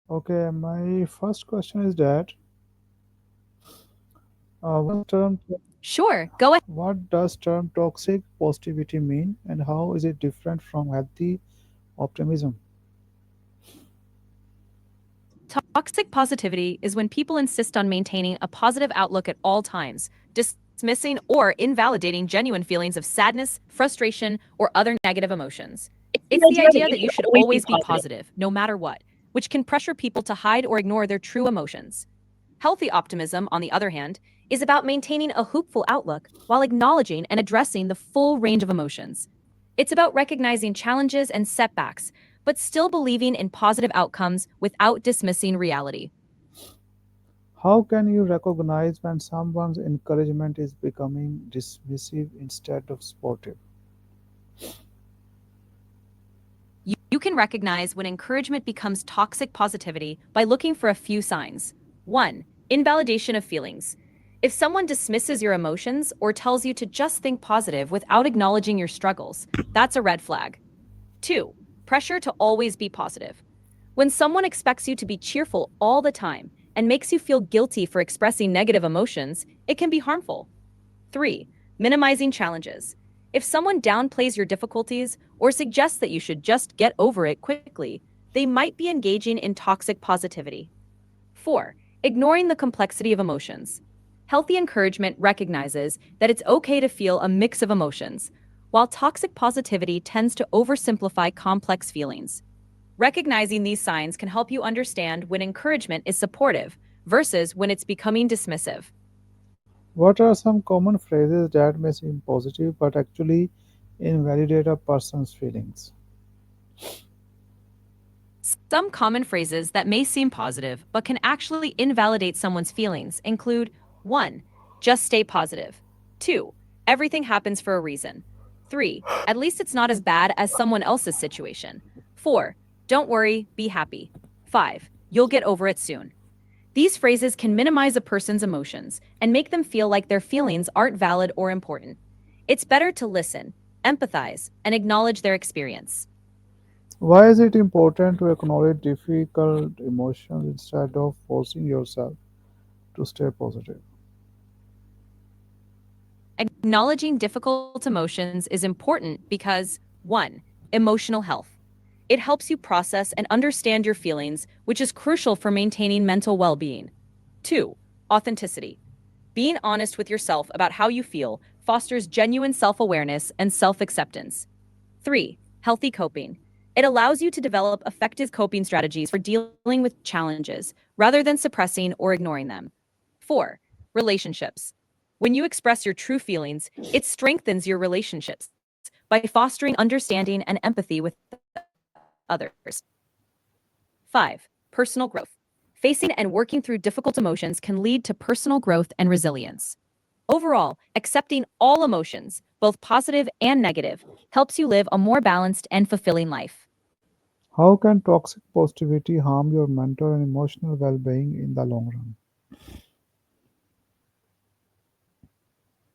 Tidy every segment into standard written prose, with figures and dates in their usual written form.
Okay, my first question is that what term Sure, go ahead. what does term toxic positivity mean and how is it different from healthy optimism? Toxic positivity is when people insist on maintaining a positive outlook at all times, dismissing or invalidating genuine feelings of sadness, frustration, or other negative emotions. The It's the idea that idea you that you should should always be always be positive. positive, no matter what, which can pressure people to hide or ignore their true emotions. Healthy optimism, on the other hand, is about maintaining a hopeful outlook while acknowledging and addressing the full range of emotions. It's about recognizing challenges and setbacks, but still believing in positive outcomes without dismissing reality. How can you recognize when someone's encouragement is becoming dismissive instead of supportive? You can recognize when encouragement becomes toxic positivity by looking for a few signs. 1. Invalidation of feelings. If someone dismisses your emotions or tells you to just think positive without acknowledging your struggles, that's a red flag. 2. Pressure to always be positive. When someone expects you to be cheerful all the time and makes you feel guilty for expressing negative emotions, it can be harmful. 3. Minimizing challenges. If someone downplays your difficulties or suggests that you should just get over it quickly, they might be engaging in toxic positivity. 4. Ignoring the complexity of emotions. Healthy encouragement recognizes that it's okay to feel a mix of emotions, while toxic positivity tends to oversimplify complex feelings. Recognizing these signs can help you understand when encouragement is supportive versus when it's becoming dismissive. What are some common phrases that may seem positive but actually invalidate a person's feelings? Some common phrases that may seem positive but can actually invalidate someone's feelings include 1. Just stay positive. 2. Everything happens for a reason. 3. At least it's not as bad as someone else's situation. 4. Don't worry, be happy. 5. You'll get over it soon. These phrases can minimize a person's emotions and make them feel like their feelings aren't valid or important. It's better to listen, empathize, and acknowledge their experience. Why is it important to acknowledge difficult emotions instead of forcing yourself to stay positive? Acknowledging difficult emotions is important because 1. Emotional health. It helps you process and understand your feelings, which is crucial for maintaining mental well being. 2. Authenticity. Being honest with yourself about how you feel fosters genuine self awareness and self acceptance. 3. Healthy coping. It allows you to develop effective coping strategies for dealing with challenges rather than suppressing or ignoring them. 4. Relationships. When you express your true feelings, it strengthens your relationships by fostering understanding and empathy with others. 5. Personal growth. Facing and working through difficult emotions can lead to personal growth and resilience. Overall, accepting all emotions, both positive and negative, helps you live a more balanced and fulfilling life. How can toxic positivity harm your mental and emotional well being in the long run?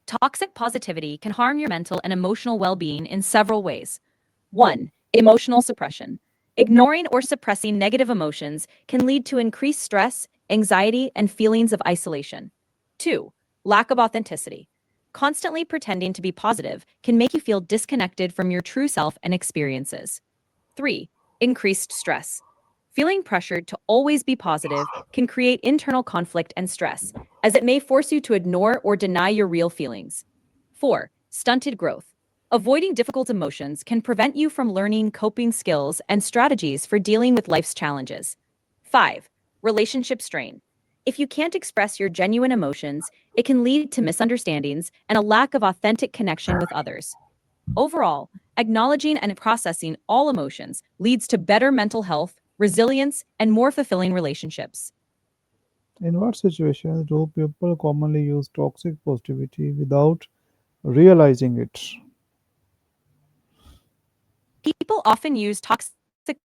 Toxic positivity can harm your mental and emotional well being in several ways. 1. Emotional suppression. Ignoring or suppressing negative emotions can lead to increased stress, anxiety, and feelings of isolation. 2. Lack of authenticity. Constantly pretending to be positive can make you feel disconnected from your true self and experiences. 3. Increased stress. Feeling pressured to always be positive can create internal conflict and stress, as it may force you to ignore or deny your real feelings. 4. Stunted growth. Avoiding difficult emotions can prevent you from learning coping skills and strategies for dealing with life's challenges. 5. Relationship strain. If you can't express your genuine emotions, it can lead to misunderstandings and a lack of authentic connection with others. Overall, acknowledging and processing all emotions leads to better mental health, resilience, and more fulfilling relationships. In what situations do people commonly use toxic positivity without realizing it? People often use toxic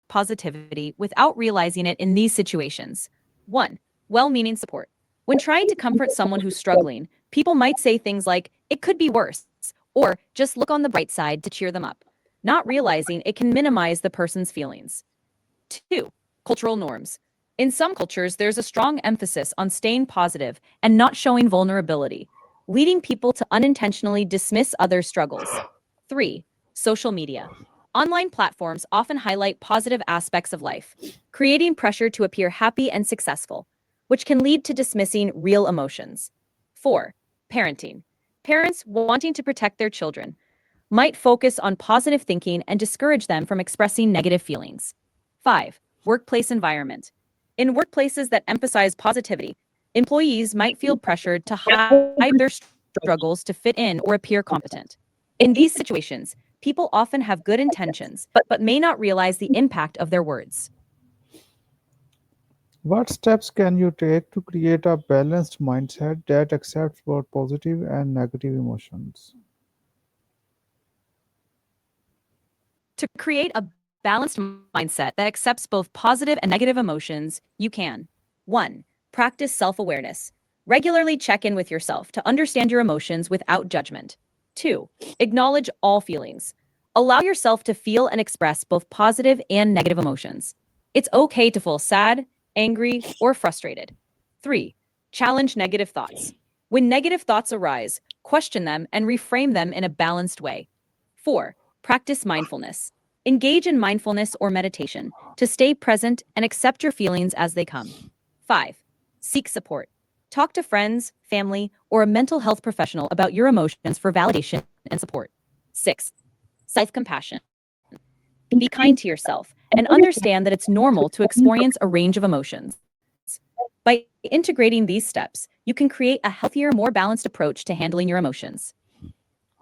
positivity without realizing it in these situations. 1. Well meaning support. When trying to comfort someone who's struggling, people might say things like, it could be worse, or just look on the bright side to cheer them up, not realizing it can minimize the person's feelings. 2. Cultural norms. In some cultures, there's a strong emphasis on staying positive and not showing vulnerability, leading people to unintentionally dismiss others' struggles. 3. Social media. Online platforms often highlight positive aspects of life, creating pressure to appear happy and successful, which can lead to dismissing real emotions. 4. Parenting. Parents wanting to protect their children might focus on positive thinking and discourage them from expressing negative feelings. 5. Workplace environment. In workplaces that emphasize positivity, employees might feel pressured to hide their struggles to fit in or appear competent. In these situations, people often have good intentions, but may not realize the impact of their words. What steps can you take to create a balanced mindset that accepts both positive and negative emotions? To create a balanced mindset that accepts both positive and negative emotions, you can 1. Practice self awareness. Regularly check in with yourself to understand your emotions without judgment. 2. Acknowledge all feelings. Allow yourself to feel and express both positive and negative emotions. It's okay to feel sad, angry, or frustrated. 3. Challenge negative thoughts. When negative thoughts arise, question them and reframe them in a balanced way. 4. Practice mindfulness. Engage in mindfulness or meditation to stay present and accept your feelings as they come. 5. Seek support. Talk to friends, family, or a mental health professional about your emotions for validation and support. 6. Self compassion. Be kind to yourself and understand that it's normal to experience a range of emotions. By integrating these steps, you can create a healthier, more balanced approach to handling your emotions.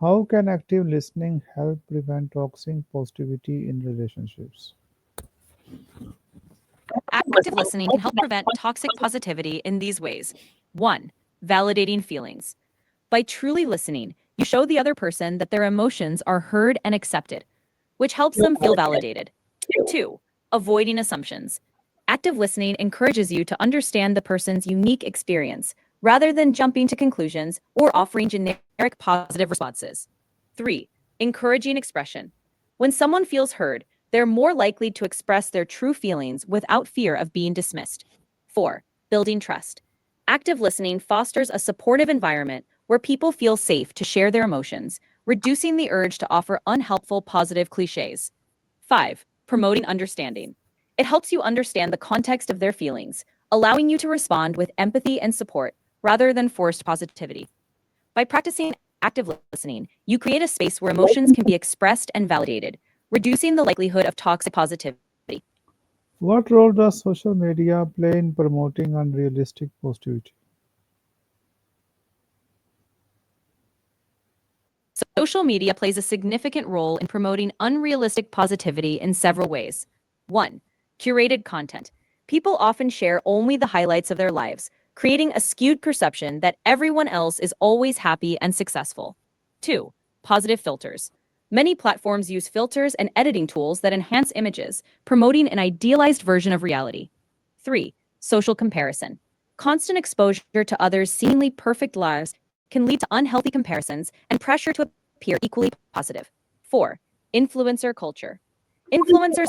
How can active listening help prevent toxic positivity in relationships? Active listening can help prevent toxic positivity in these ways. 1. Validating feelings. By truly listening, you show the other person that their emotions are heard and accepted, which helps them feel validated. 2. Avoiding assumptions. Active listening encourages you to understand the person's unique experience rather than jumping to conclusions or offering generic positive responses. 3. Encouraging expression. When someone feels heard, they're more likely to express their true feelings without fear of being dismissed. 4. Building trust. Active listening fosters a supportive environment where people feel safe to share their emotions, reducing the urge to offer unhelpful positive cliches. 5. Promoting understanding. It helps you understand the context of their feelings, allowing you to respond with empathy and support rather than forced positivity. By practicing active listening, you create a space where emotions can be expressed and validated, reducing the likelihood of toxic positivity. What role does social media play in promoting unrealistic positivity? Social media plays a significant role in promoting unrealistic positivity in several ways. 1. Curated content. People often share only the highlights of their lives, creating a skewed perception that everyone else is always happy and successful. 2. Positive filters. Many platforms use filters and editing tools that enhance images, promoting an idealized version of reality. 3. Social comparison. Constant exposure to others' seemingly perfect lives can lead to unhealthy comparisons and pressure to appear equally positive. 4. Influencer culture. Influencers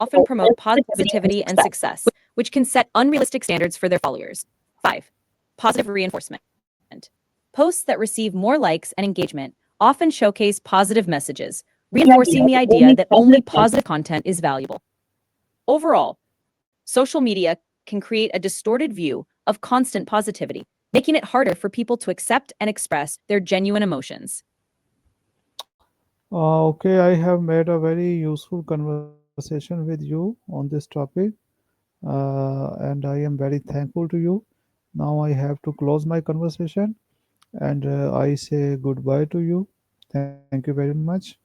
often promote positivity and success, which can set unrealistic standards for their followers. 5. Positive reinforcement. Posts that receive more likes and engagement often showcase positive messages, reinforcing the idea that only positive content is valuable. Overall, social media can create a distorted view of constant positivity, making it harder for people to accept and express their genuine emotions. Okay, I have made a very useful conversation with you on this topic, and I am very thankful to you. Now I have to close my conversation, and I say goodbye to you. Thank you very much.